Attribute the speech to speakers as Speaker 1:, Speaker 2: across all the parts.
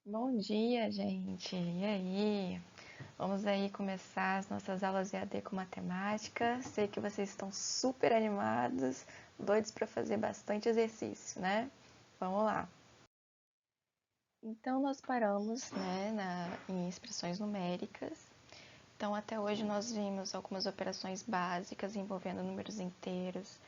Speaker 1: Bom dia, gente. E aí? Vamos aí começar as nossas aulas EAD com matemática. Sei que vocês estão super animados, doidos para fazer bastante exercício, né? Vamos lá. Então, nós paramos, né, em expressões numéricas. Então, até hoje nós vimos algumas operações básicas envolvendo números inteiros,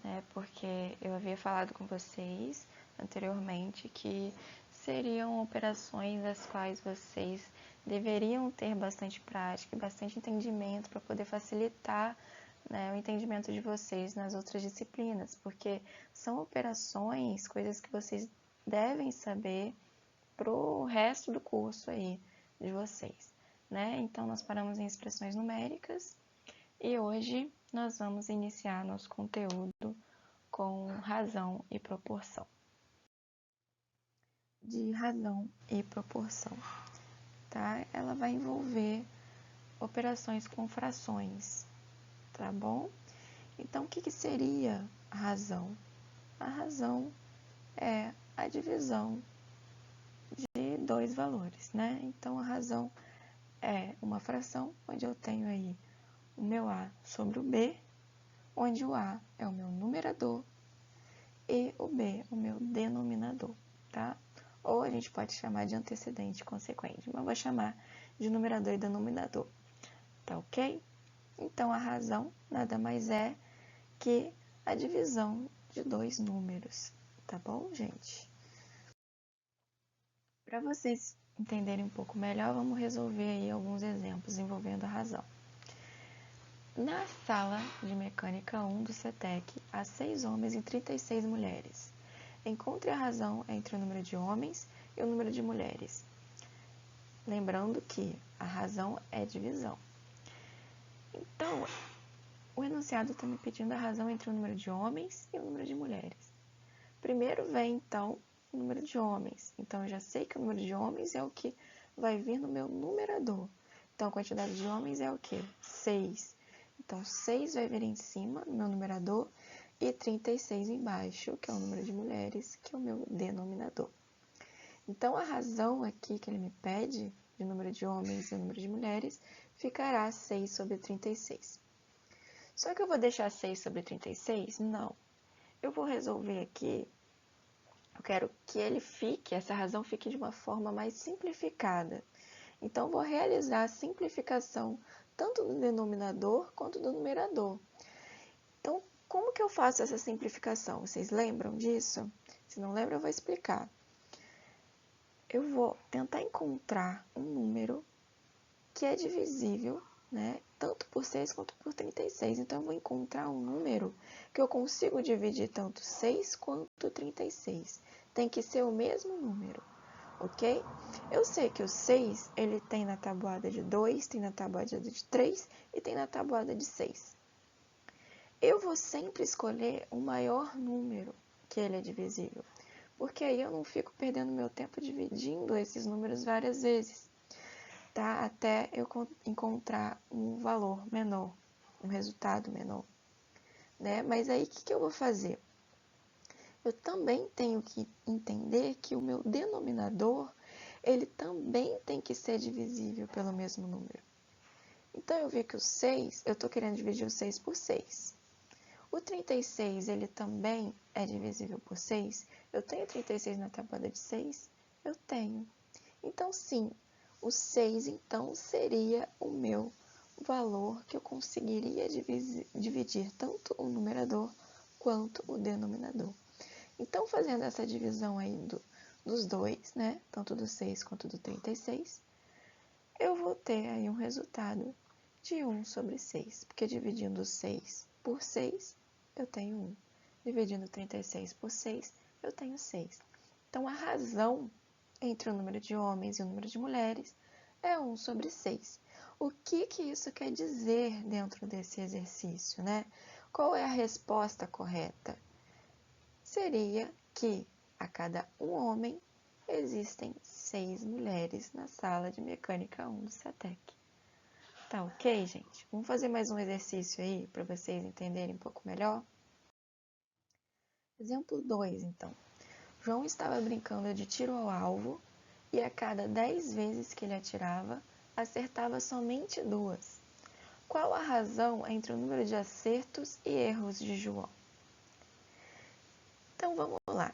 Speaker 1: né? Porque eu havia falado com vocês anteriormente que seriam operações das quais vocês deveriam ter bastante prática e bastante entendimento para poder facilitar, né, o entendimento de vocês nas outras disciplinas, porque são operações, coisas que vocês devem saber para o resto do curso aí de vocês, né? Então, nós paramos em expressões numéricas e hoje nós vamos iniciar nosso conteúdo com razão e proporção. De razão e proporção, tá? Ela vai envolver operações com frações, tá bom? Então, o que seria a razão? A razão é a divisão de dois valores, né? Então, a razão é uma fração onde eu tenho aí o meu A sobre o B, onde o A é o meu numerador e o B o meu denominador, tá? Ou a gente pode chamar de antecedente consequente, mas eu vou chamar de numerador e denominador, tá ok? Então, a razão nada mais é que a divisão de dois números, tá bom, gente? Para vocês entenderem um pouco melhor, vamos resolver aí alguns exemplos envolvendo a razão. Na sala de mecânica 1 do CETEC, há 6 homens e 36 mulheres. Encontre a razão entre o número de homens e o número de mulheres. Lembrando que a razão é divisão. Então, o enunciado está me pedindo a razão entre o número de homens e o número de mulheres. Primeiro vem, então, o número de homens. Então, eu já sei que o número de homens é o que vai vir no meu numerador. Então, a quantidade de homens é o quê? 6. Então, 6 vai vir em cima, no meu numerador, e 36 embaixo, que é o número de mulheres, que é o meu denominador. Então, a razão aqui que ele me pede, de número de homens e número de mulheres, ficará 6 sobre 36. Só que eu vou deixar 6 sobre 36? Não. Eu vou resolver aqui, eu quero que ele fique, essa razão fique de uma forma mais simplificada. Então, vou realizar a simplificação tanto do denominador quanto do numerador. Então, como que eu faço essa simplificação? Vocês lembram disso? Se não lembram, eu vou explicar. Eu vou tentar encontrar um número que é divisível, né, tanto por 6 quanto por 36. Então, eu vou encontrar um número que eu consigo dividir tanto 6 quanto 36. Tem que ser o mesmo número, ok? Eu sei que o 6, ele tem na tabuada de 2, tem na tabuada de 3 e tem na tabuada de 6. Eu vou sempre escolher o maior número que ele é divisível, porque aí eu não fico perdendo meu tempo dividindo esses números várias vezes, tá? Até eu encontrar um valor menor, um resultado menor, né? Mas aí o que eu vou fazer? Eu também tenho que entender que o meu denominador, ele também tem que ser divisível pelo mesmo número. Então, eu vi que o 6, eu estou querendo dividir o 6 por 6. O 36, ele também é divisível por 6? Eu tenho 36 na tabuada de 6? Eu tenho. Então, sim, o 6, então, seria o meu valor que eu conseguiria dividir tanto o numerador quanto o denominador. Então, fazendo essa divisão aí dos dois, né, tanto do 6 quanto do 36, eu vou ter aí um resultado de 1 sobre 6, porque dividindo 6 por 6, eu tenho 1. Dividindo 36 por 6, eu tenho 6. Então, a razão entre o número de homens e o número de mulheres é 1 sobre 6. O que isso quer dizer dentro desse exercício, né? Qual é a resposta correta? Seria que a cada um homem existem 6 mulheres na sala de mecânica 1 do CETEC. Tá ok, gente? Vamos fazer mais um exercício aí para vocês entenderem um pouco melhor? Exemplo 2, então. João estava brincando de tiro ao alvo e a cada 10 vezes que ele atirava, acertava somente 2. Qual a razão entre o número de acertos e erros de João? Então, vamos lá.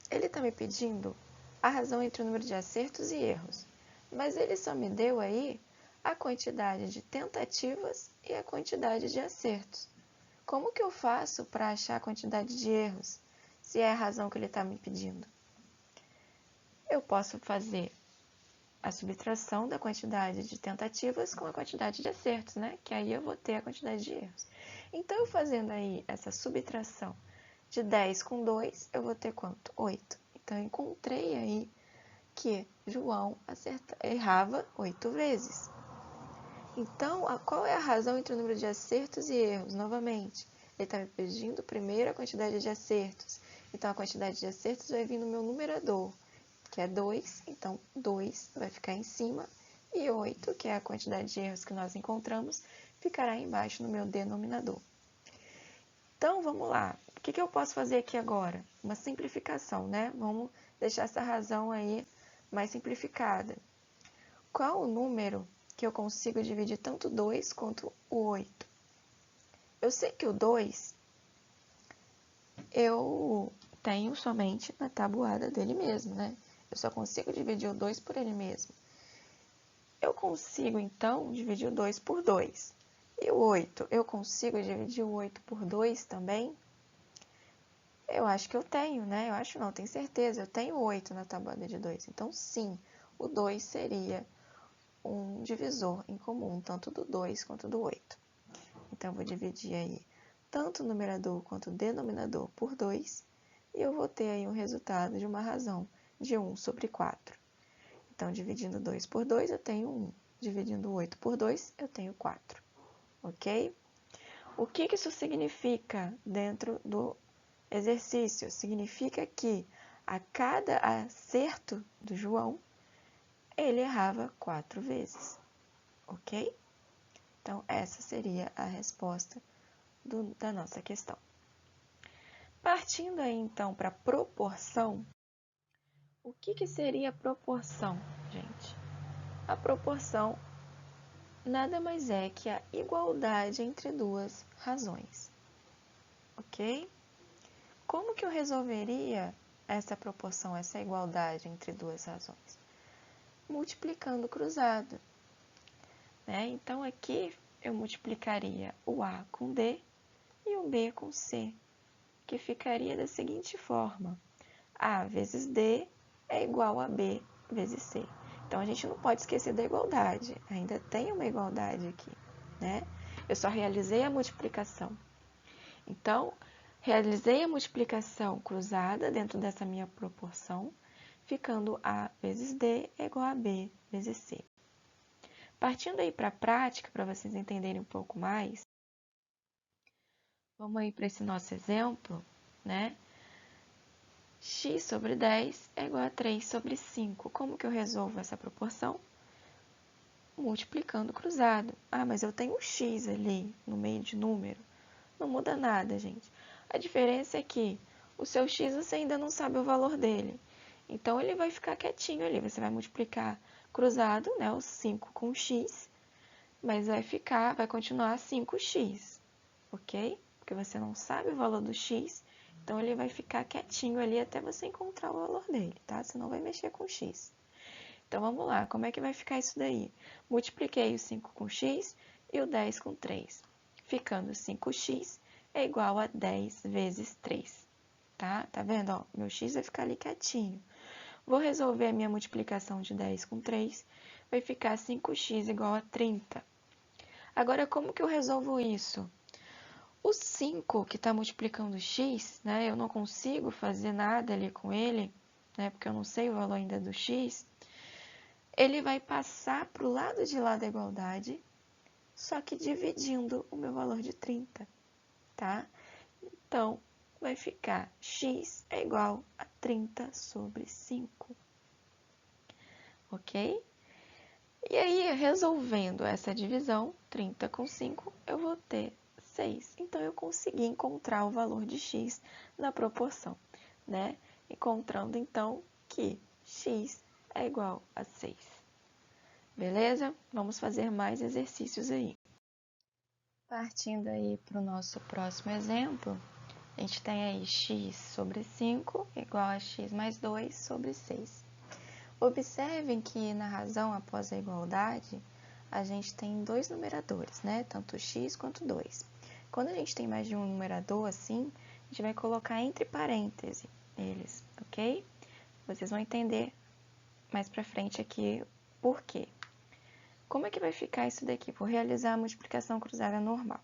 Speaker 1: Ele está me pedindo a razão entre o número de acertos e erros, mas ele só me deu aí a quantidade de tentativas e a quantidade de acertos. Como que eu faço para achar a quantidade de erros, se é a razão que ele está me pedindo? Eu posso fazer a subtração da quantidade de tentativas com a quantidade de acertos, né? Que aí eu vou ter a quantidade de erros. Então, eu fazendo aí essa subtração de 10 com 2, eu vou ter quanto? 8. Então, eu encontrei aí que João errava 8 vezes. Então, qual é a razão entre o número de acertos e erros? Novamente, ele está me pedindo primeiro a quantidade de acertos. Então, a quantidade de acertos vai vir no meu numerador, que é 2, então 2 vai ficar em cima, e 8, que é a quantidade de erros que nós encontramos, ficará embaixo no meu denominador. Então, vamos lá. O que eu posso fazer aqui agora? Uma simplificação, né? Vamos deixar essa razão aí mais simplificada. Qual o número que eu consigo dividir tanto 2 quanto o 8? Eu sei que o 2 eu tenho somente na tabuada dele mesmo, né? Eu só consigo dividir o 2 por ele mesmo. Eu consigo, então, dividir o 2 por 2. E o 8, eu consigo dividir o 8 por 2 também? Eu acho que eu tenho, né? Eu acho não, tenho certeza. Eu tenho 8 na tabuada de 2. Então, sim, o 2 seria um divisor em comum, tanto do 2 quanto do 8. Então, eu vou dividir aí tanto o numerador quanto o denominador por 2, e eu vou ter aí um resultado de uma razão de 1 sobre 4. Então, dividindo 2 por 2, eu tenho 1. Dividindo 8 por 2, eu tenho 4. Ok? O que isso significa dentro do exercício? Significa que a cada acerto do João, ele errava 4 vezes. Ok? Então, essa seria a resposta da nossa questão. Partindo aí, então, para a proporção, o que seria a proporção, gente? A proporção nada mais é que a igualdade entre duas razões, ok? Como que eu resolveria essa proporção, essa igualdade entre duas razões? Multiplicando cruzado, né? Então, aqui eu multiplicaria o A com D e o B com C, que ficaria da seguinte forma: A vezes D é igual a B vezes C. Então, a gente não pode esquecer da igualdade. Ainda tem uma igualdade aqui, né? Eu só realizei a multiplicação. Então, realizei a multiplicação cruzada dentro dessa minha proporção, ficando A vezes D é igual a B vezes C. Partindo aí para a prática, para vocês entenderem um pouco mais, vamos aí para esse nosso exemplo, né? X sobre 10 é igual a 3 sobre 5. Como que eu resolvo essa proporção? Multiplicando cruzado. Ah, mas eu tenho um x ali no meio de número. Não muda nada, gente. A diferença é que o seu x você ainda não sabe o valor dele. Então, ele vai ficar quietinho ali. Você vai multiplicar cruzado, né, o 5 com x, mas vai continuar 5x, ok? Porque você não sabe o valor do x, então ele vai ficar quietinho ali até você encontrar o valor dele, tá? Você não vai mexer com x. Então, vamos lá, como é que vai ficar isso daí? Multipliquei o 5 com x e o 10 com 3. Ficando 5x é igual a 10 vezes 3, tá? Tá vendo? Ó, meu x vai ficar ali quietinho. Vou resolver a minha multiplicação de 10 com 3, vai ficar 5x igual a 30. Agora, como que eu resolvo isso? O 5 que está multiplicando x, né, eu não consigo fazer nada ali com ele, né, porque eu não sei o valor ainda do x, ele vai passar para o lado de lá da igualdade, só que dividindo o meu valor de 30, tá? Então, vai ficar x é igual a 30 sobre 5, ok? E aí, resolvendo essa divisão, 30 com 5, eu vou ter 6. Então, eu consegui encontrar o valor de x na proporção, né? Encontrando, então, que x é igual a 6. Beleza? Vamos fazer mais exercícios aí. Partindo aí para o nosso próximo exemplo, a gente tem aí x sobre 5 igual a x mais 2 sobre 6. Observem que na razão após a igualdade, a gente tem dois numeradores, né? Tanto x quanto 2. Quando a gente tem mais de um numerador assim, a gente vai colocar entre parênteses eles, ok? Vocês vão entender mais pra frente aqui por quê. Como é que vai ficar isso daqui? Vou realizar a multiplicação cruzada normal,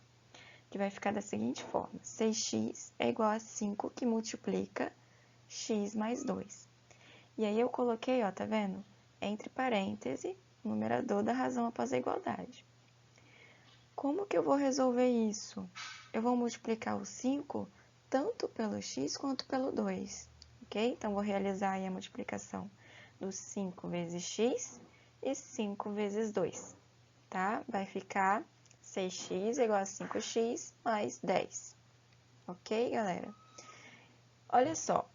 Speaker 1: que vai ficar da seguinte forma. 6x é igual a 5 que multiplica x mais 2. E aí eu coloquei, ó, tá vendo? Entre parênteses, o numerador da razão após a igualdade. Como que eu vou resolver isso? Eu vou multiplicar o 5 tanto pelo x quanto pelo 2, ok? Então, vou realizar aí a multiplicação do 5 vezes x e 5 vezes 2, tá? Vai ficar 6x igual a 5x mais 10, ok, galera? Olha só,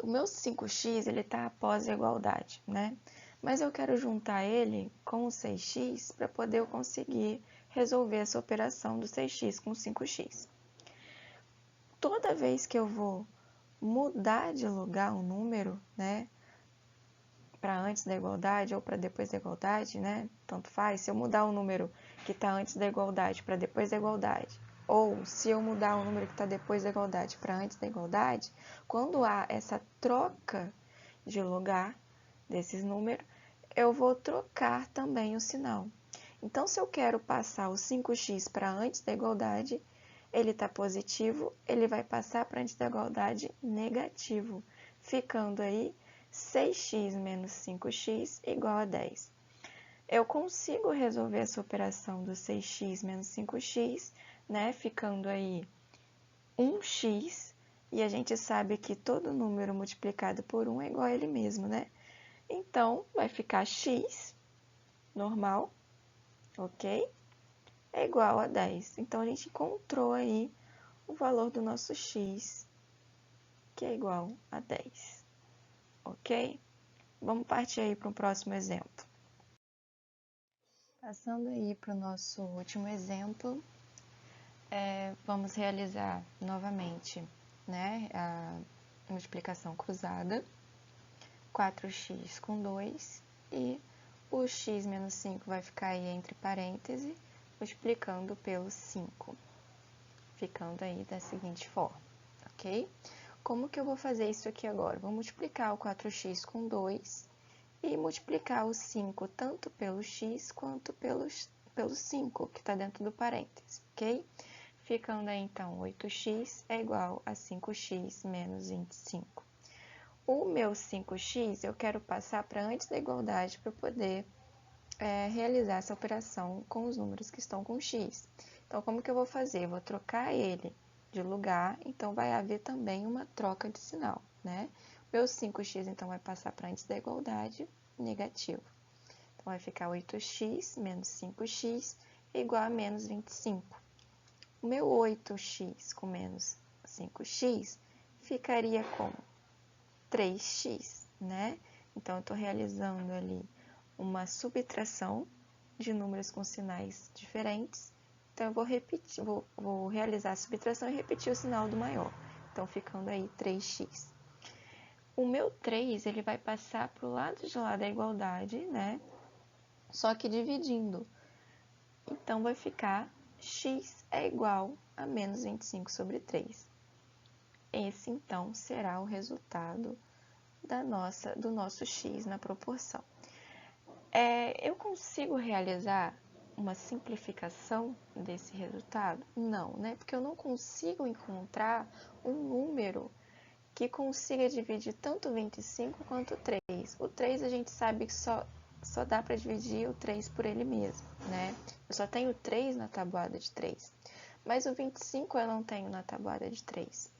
Speaker 1: o meu 5x, ele tá após a igualdade, né? Mas eu quero juntar ele com o 6x para poder eu conseguir resolver essa operação do 6x com 5x. Toda vez que eu vou mudar de lugar um número, né, para antes da igualdade ou para depois da igualdade, né, tanto faz, se eu mudar o número que está antes da igualdade para depois da igualdade, ou se eu mudar o número que está depois da igualdade para antes da igualdade, quando há essa troca de lugar desses números, eu vou trocar também o sinal. Então, se eu quero passar o 5x para antes da igualdade, ele está positivo, ele vai passar para antes da igualdade negativo, ficando aí 6x menos 5x igual a 10. Eu consigo resolver essa operação do 6x menos 5x, né, ficando aí 1x, e a gente sabe que todo número multiplicado por 1 é igual a ele mesmo, né? Então, vai ficar x, normal, ok? É igual a 10. Então, a gente encontrou aí o valor do nosso x, que é igual a 10, ok? Vamos partir aí para o próximo exemplo. Passando aí para o nosso último exemplo, vamos realizar novamente, né, a multiplicação cruzada, 4x com 2, e o x menos 5 vai ficar aí entre parênteses, multiplicando pelo 5, ficando aí da seguinte forma, ok? Como que eu vou fazer isso aqui agora? Vou multiplicar o 4x com 2 e multiplicar o 5 tanto pelo x quanto pelo 5, que está dentro do parênteses, ok? Ficando aí, então, 8x é igual a 5x menos 25. O meu 5x eu quero passar para antes da igualdade para poder realizar essa operação com os números que estão com x. Então, como que eu vou fazer? Eu vou trocar ele de lugar, então vai haver também uma troca de sinal, né? Meu 5x, então, vai passar para antes da igualdade, negativo. Então, vai ficar 8x menos 5x igual a menos 25. O meu 8x com menos 5x ficaria como 3x, né? Então, eu estou realizando ali uma subtração de números com sinais diferentes. Então, eu vou repetir, vou realizar a subtração e repetir o sinal do maior. Então, ficando aí 3x. O meu 3, ele vai passar para o lado de lá da igualdade, né? Só que dividindo. Então, vai ficar x é igual a menos 25 sobre 3. Esse, então, será o resultado do nosso x na proporção. Eu consigo realizar uma simplificação desse resultado? Não, né? Porque eu não consigo encontrar um número que consiga dividir tanto 25 quanto 3. O 3 a gente sabe que só dá para dividir o 3 por ele mesmo, né? Eu só tenho 3 na tabuada de 3. Mas o 25 eu não tenho na tabuada de 3.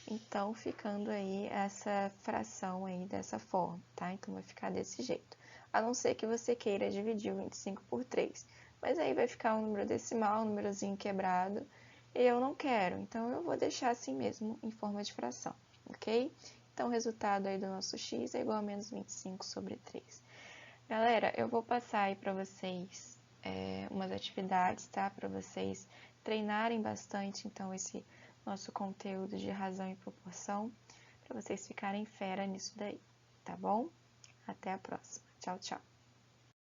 Speaker 1: Então, ficando aí essa fração aí dessa forma, tá? Então, vai ficar desse jeito. A não ser que você queira dividir o 25 por 3. Mas aí vai ficar um número decimal, um númerozinho quebrado. E eu não quero, então eu vou deixar assim mesmo, em forma de fração, ok? Então, o resultado aí do nosso x é igual a menos 25 sobre 3. Galera, eu vou passar aí para vocês umas atividades, tá? Para vocês treinarem bastante, então, esse nosso conteúdo de razão e proporção, para vocês ficarem fera nisso daí, tá bom? Até a próxima. Tchau, tchau.